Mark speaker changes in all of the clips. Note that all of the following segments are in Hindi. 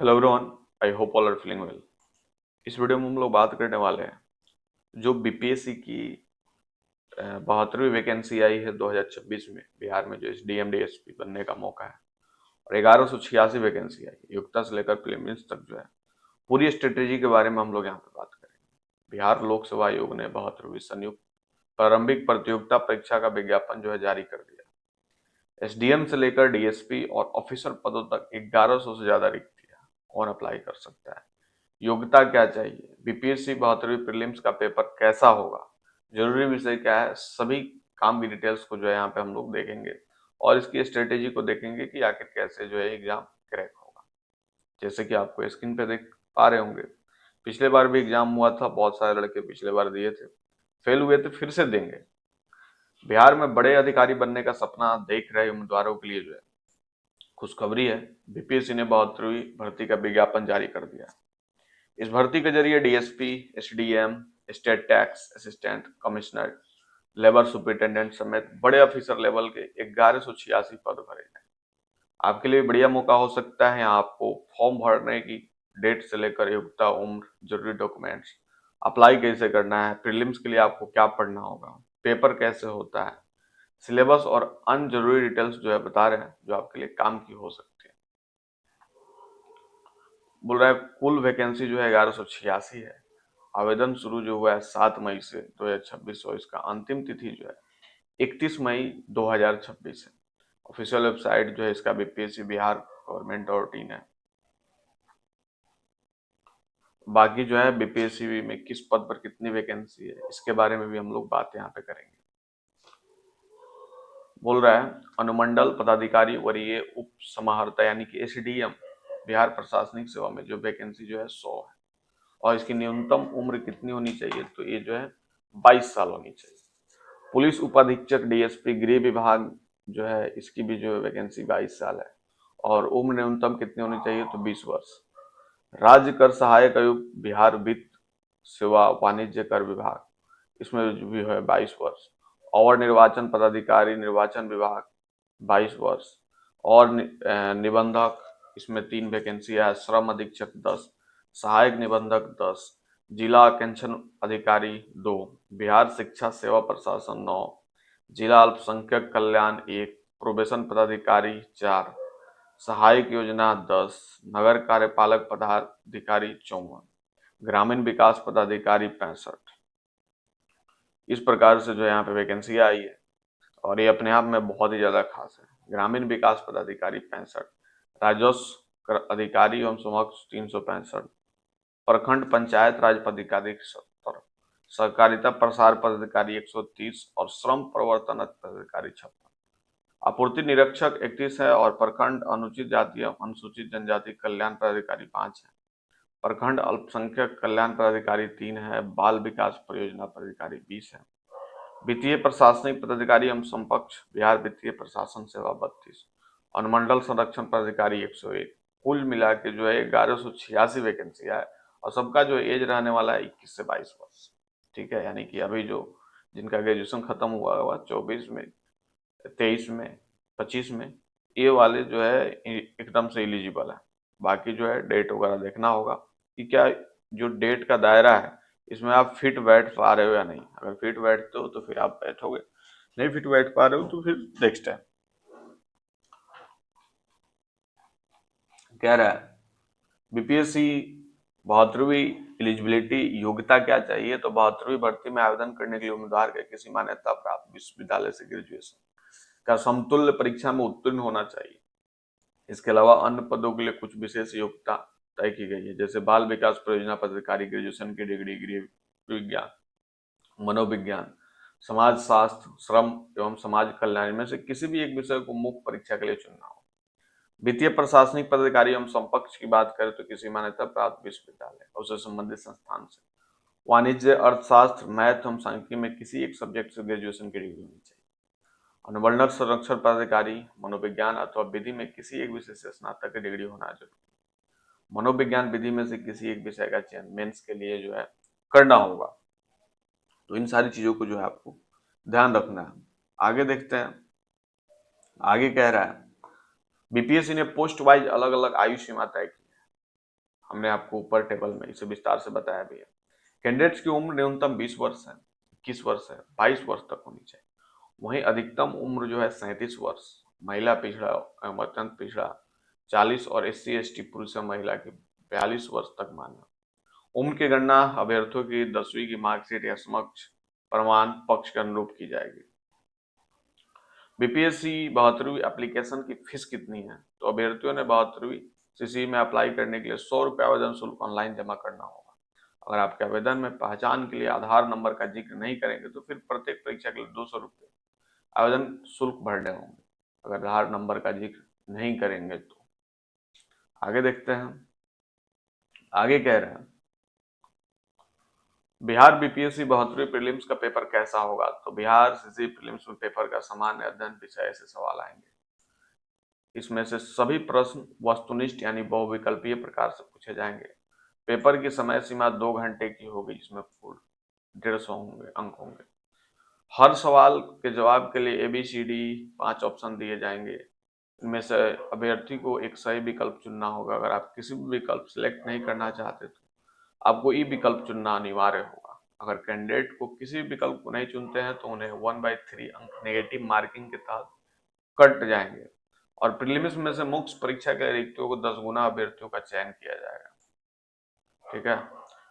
Speaker 1: Hello everyone, I hope all are feeling well. इस वीडियो में हम लोग बात करने वाले हैं जो बीपीएससी की 72वीं वैकेंसी आई है 2026 में बिहार में, जो एसडीएम डीएसपी बनने का मौका है। और 1186 वैकेंसी आई योग्यता से लेकर प्रीलिम्स तक जो है। पूरी स्ट्रेटेजी के बारे में हम लोग यहाँ पे बात करेंगे। बिहार लोक सेवा आयोग ने 72वीं संयुक्त प्रारंभिक प्रतियोगिता परीक्षा का विज्ञापन जो है जारी कर दिया। एसडीएम से लेकर डीएसपी और ऑफिसर पदों तक 1100 से ज्यादा रिक्तियां। कौन अप्लाई कर सकता है, योग्यता क्या चाहिए, बीपीएससी 72वीं प्रीलिम्स का पेपर कैसा होगा, जरूरी विषय क्या है, सभी काम की डिटेल्स को जो है यहाँ पे हम लोग देखेंगे। और इसकी स्ट्रेटेजी को देखेंगे कि आखिर कैसे जो है एग्जाम क्रैक होगा। जैसे कि आपको स्क्रीन पे देख पा रहे होंगे, पिछले बार भी एग्जाम हुआ था, बहुत सारे लड़के पिछले बार दिए थे, फेल हुए थे, फिर से देंगे। बिहार में बड़े अधिकारी बनने का सपना देख रहे उम्मीदवारों के लिए जो है खुशखबरी है। बीपीएससी ने 72वीं भर्ती का विज्ञापन जारी कर दिया। इस भर्ती के जरिए DSP, SDM, state tax assistant, commissioner, labour superintendent समेत बड़े ऑफिसर लेवल के 1186 पद भरे गए। आपके लिए बढ़िया मौका हो सकता है। यहाँ आपको फॉर्म भरने की डेट से लेकर योग्यता, उम्र, जरूरी डॉक्यूमेंट्स, अप्लाई कैसे करना है, प्रीलिम्स के लिए आपको क्या पढ़ना होगा, पेपर कैसे होता है, सिलेबस और अन्य जरूरी डिटेल्स जो है बता रहे हैं, जो आपके लिए काम की हो सकती है। बोल रहा है कुल वैकेंसी जो है 1186 है। आवेदन शुरू जो हुआ है 7 मई से 2026 और इसका अंतिम तिथि जो है 31 मई 2026 है। ऑफिशियल वेबसाइट जो है इसका BPSC Bihar government dot in है। बाकी जो है बीपीएससी में किस पद पर कितनी वैकेंसी है, इसके बारे में भी हम लोग बात यहाँ पे करेंगे। बोल रहा है अनुमंडल पदाधिकारी वरीय उप समाहर्ता यानी कि एसडीएम बिहार प्रशासनिक सेवा में जो वैकेंसी जो है 100 है। और इसकी न्यूनतम उम्र कितनी होनी चाहिए, तो ये जो है 22 साल होनी चाहिए। पुलिस उपाधीक्षक डीएसपी गृह विभाग जो है इसकी भी जो वैकेंसी 22 साल है। और उम्र न्यूनतम कितनी होनी चाहिए, तो 20 वर्ष। राज्य कर सहायक आयुक्त बिहार वित्त सेवा वाणिज्य कर विभाग, इसमें जो भी है 22 वर्ष। और निर्वाचन पदाधिकारी निर्वाचन विभाग 22 वर्ष। और निबंधक इसमें 3 वैकेंसी है। श्रम अधीक्षक 10, सहायक निबंधक 10, जिला आकांक्षण अधिकारी 2, बिहार शिक्षा सेवा प्रशासन 9, जिला अल्पसंख्यक कल्याण 1, प्रोबेशन पदाधिकारी 4, सहायक योजना 10, नगर कार्यपालक पदाधिकारी 54, ग्रामीण विकास पदाधिकारी 65। इस प्रकार से जो है यहाँ पे वैकेंसी आई है। और ये अपने आप में बहुत ही ज्यादा खास है। ग्रामीण विकास पदाधिकारी 65, राजस्व अधिकारी एवं समक्ष 365, प्रखंड पंचायत राज पदाधिकारी 70, सहकारिता प्रसार पदाधिकारी 130 और श्रम प्रवर्तन पदाधिकारी 56। आपूर्ति निरीक्षक 31 है और प्रखंड अनुचित जाति एवं अनुसूचित जनजाति कल्याण पदाधिकारी 5 है। प्रखंड अल्पसंख्यक कल्याण पदाधिकारी 3 है। बाल विकास परियोजना पदाधिकारी 20 है। वित्तीय प्रशासनिक पदाधिकारी एवं समकक्ष बिहार वित्तीय प्रशासन सेवा 32, अनुमंडल संरक्षण पदाधिकारी 101। कुल मिला के जो है 1186 वैकेंसी है। और सबका जो एज रहने वाला है 21 से 22 वर्ष। ठीक है, यानी कि अभी जो जिनका ग्रेजुएशन खत्म हुआ हुआ 24 में, 23 में, 25 में, ये वाले जो है एकदम से एलिजिबल है। बाकी जो है डेट वगैरह देखना होगा कि क्या जो डेट का दायरा है इसमें आप फिट बैठ पा रहे हो या नहीं। अगर फिट बैठते हो तो फिर आप बैठोगे, नहीं फिट बैठ पा रहे हो तो फिर नेक्स्ट टाइम। कह रहा है बीपीएससी 72वीं एलिजिबिलिटी योग्यता क्या चाहिए, तो 72वीं भर्ती में आवेदन करने के लिए उम्मीदवार के किसी मान्यता प्राप्त विश्वविद्यालय से ग्रेजुएशन का समतुल्य परीक्षा में उत्तीर्ण होना चाहिए। इसके अलावा अन्य पदों के लिए कुछ विशेष योग्यता तय की गई है, जैसे बाल विकास परियोजना पदाधिकारी ग्रेजुएशन की डिग्री गृह विज्ञान, मनोविज्ञान, समाज शास्त्र, श्रम एवं समाज कल्याण में से किसी भी एक विषय को मुख्य परीक्षा के लिए चुनना हो। वित्तीय प्रशासनिक पदाधिकारी एवं समकक्ष की बात करें तो किसी मान्यता प्राप्त विश्वविद्यालय और उससे संबंधित संस्थान से। वाणिज्य, अर्थशास्त्र, मैथ एवं सांख्यिकी में किसी एक सब्जेक्ट से ग्रेजुएशन की डिग्री होनी चाहिए। अनुबंधक संरक्षण पदाधिकारी मनोविज्ञान अथवा विधि में किसी एक विषय से स्नातक की डिग्री होना जरूरी। मनोविज्ञान विधि में से किसी एक विषय का चयन मेंस के लिए जो है करना होगा। तो इन सारी चीजों को जो है आपको ध्यान रखना है। आगे देखते हैं, आगे कह रहा है बीपीएससी ने पोस्ट वाइज अलग अलग आयु सीमा तय की है। हमने आपको ऊपर टेबल में इसे विस्तार से बताया भी है। कैंडिडेट्स की उम्र न्यूनतम 20 वर्ष है, 21 वर्ष है, 22 वर्ष तक होनी चाहिए। वहीं अधिकतम उम्र जो है 37 वर्ष, महिला पिछड़ा एवं अत्यंत पिछड़ा 40 और SC ST पुरुष और महिला की 42 वर्ष तक मानना। उम्र की गणना अभ्यर्थियों की 10वीं की मार्कशीट या समक्ष प्रमाण पक्ष के अनुरूप की जाएगी। BPSC 72वीं एप्लीकेशन की फीस कितनी है? तो अभ्यर्थियों ने 72वीं CC में अप्लाई करने के लिए 100 रुपये आवेदन शुल्क ऑनलाइन जमा करना होगा। अगर आपके आवेदन में पहचान के लिए आधार नंबर का जिक्र नहीं करेंगे तो फिर प्रत्येक परीक्षा के लिए 200 रुपये आवेदन शुल्क भरने होंगे, अगर आधार नंबर का जिक्र नहीं करेंगे तो। आगे देखते हैं, आगे कह रहे हैं बिहार BPSC 72वीं प्रीलिम्स का पेपर कैसा होगा? तो बिहार CC प्रीलिम्स में पेपर का सामान्य अध्ययन विषय से सवाल आएंगे। इसमें से सभी प्रश्न वस्तुनिष्ठ यानी बहुविकल्पीय प्रकार से पूछे जाएंगे। पेपर की समय सीमा 2 घंटे की होगी, जिसमें कुल 150 अंक होंगे। हर सवाल के जवाब के लिए ABCD 5 ऑप्शन दिए जाएंगे। इनमें से अभ्यर्थी को एक सही विकल्प चुनना होगा। अगर आप किसी भी विकल्प सिलेक्ट नहीं करना चाहते तो आपको ई विकल्प चुनना अनिवार्य होगा। अगर कैंडिडेट को किसी विकल्प को नहीं चुनते हैं तो उन्हें 1/3 अंक नेगेटिव मार्किंग के तहत कट जाएंगे और प्रीलिम्स में से मुख्य परीक्षा के रिक्तियों को 10 गुना अभ्यर्थियों का चयन किया जाएगा। ठीक है।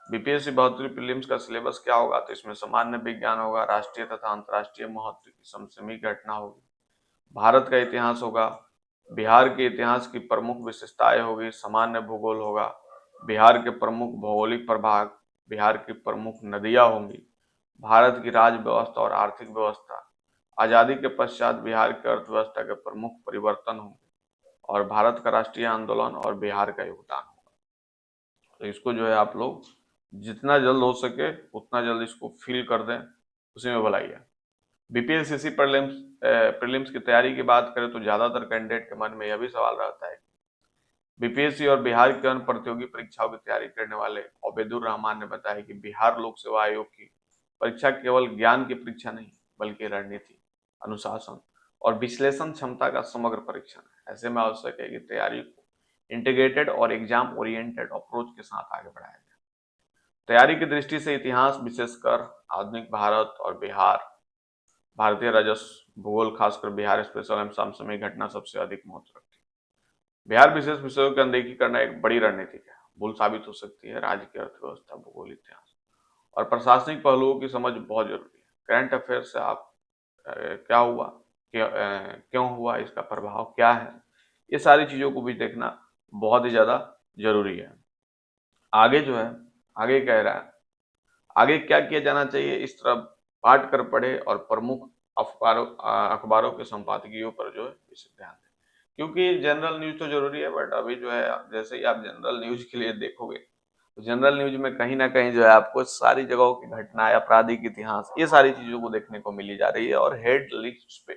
Speaker 1: BPSC 72वीं प्रीलिम्स का सिलेबस क्या होगा? तो इसमें सामान्य विज्ञान होगा, राष्ट्रीय तथा अंतर्राष्ट्रीय महत्व की समसामयिक घटना होगी, भारत का इतिहास होगा, बिहार के इतिहास की प्रमुख विशेषताएं होगी, सामान्य भूगोल होगा, बिहार के प्रमुख भौगोलिक प्रभाग, बिहार की प्रमुख नदियां होंगी, भारत की राज्य व्यवस्था और आर्थिक व्यवस्था, आजादी के पश्चात बिहार की अर्थव्यवस्था के प्रमुख परिवर्तन होंगे और भारत का राष्ट्रीय आंदोलन और बिहार का योगदान होगा। तो इसको जो है आप लोग जितना जल्द हो सके उतना जल्द इसको फिल कर दें, उसी में भलाई है। BPSC प्रीलिम्स की तैयारी की बात करें तो ज्यादातर कैंडिडेट के मन में यह भी सवाल रहता है। BPSC और बिहार की अन्य प्रतियोगी परीक्षाओं की तैयारी करने वाले ओबेदुर रहमान ने बताया कि बिहार लोक सेवा आयोग की परीक्षा केवल ज्ञान की परीक्षा नहीं बल्कि रणनीति, अनुशासन और विश्लेषण क्षमता का समग्र परीक्षण है। ऐसे में आवश्यक है कि तैयारी को इंटीग्रेटेड और एग्जाम ओरिएंटेड अप्रोच के साथ आगे बढ़ाया जाए। तैयारी की दृष्टि से इतिहास, विशेषकर आधुनिक भारत और बिहार, भारतीय राजस्व, भूगोल खासकर बिहार स्पेशल एवं समसामयिक घटना सबसे अधिक महत्व रखती है। बिहार विशेष विषयों की अनदेखी करना एक बड़ी रणनीति है, भूल साबित हो सकती है। राज्य की अर्थव्यवस्था, भूगोल, इतिहास और प्रशासनिक पहलुओं की समझ बहुत जरूरी है। करंट अफेयर से आप क्या हुआ, क्यों हुआ, इसका प्रभाव क्या है, ये सारी चीजों को भी देखना बहुत ही ज्यादा जरूरी है। आगे जो है, आगे कह रहा है आगे क्या किया जाना चाहिए, इस तरह बांट कर पढ़े और प्रमुख अखबारों के संपादकीयों पर जो है इसे ध्यान दें, क्योंकि जनरल न्यूज तो जरूरी है, बट अभी जो है जैसे ही आप जनरल न्यूज के लिए देखोगे तो जनरल न्यूज में कहीं ना कहीं जो है आपको सारी जगहों की घटना, आपराधिक इतिहास, ये सारी चीजों को देखने को मिली जा रही है और हेड लिस्ट पे,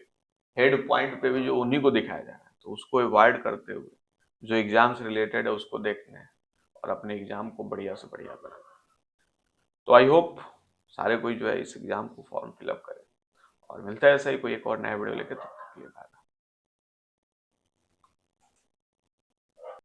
Speaker 1: हेड पॉइंट पे भी जो उन्हीं को दिखाया जा रहा है। तो उसको अवॉइड करते हुए जो एग्जाम से रिलेटेड है उसको देखना है और अपने एग्जाम को बढ़िया से बढ़िया बनाना। तो आई होप सारे कोई जो है इस एग्जाम को फॉर्म फिलअप करे और मिलता है ऐसा ही कोई एक और नया वीडियो लेकर, तब तक के लिए बाय।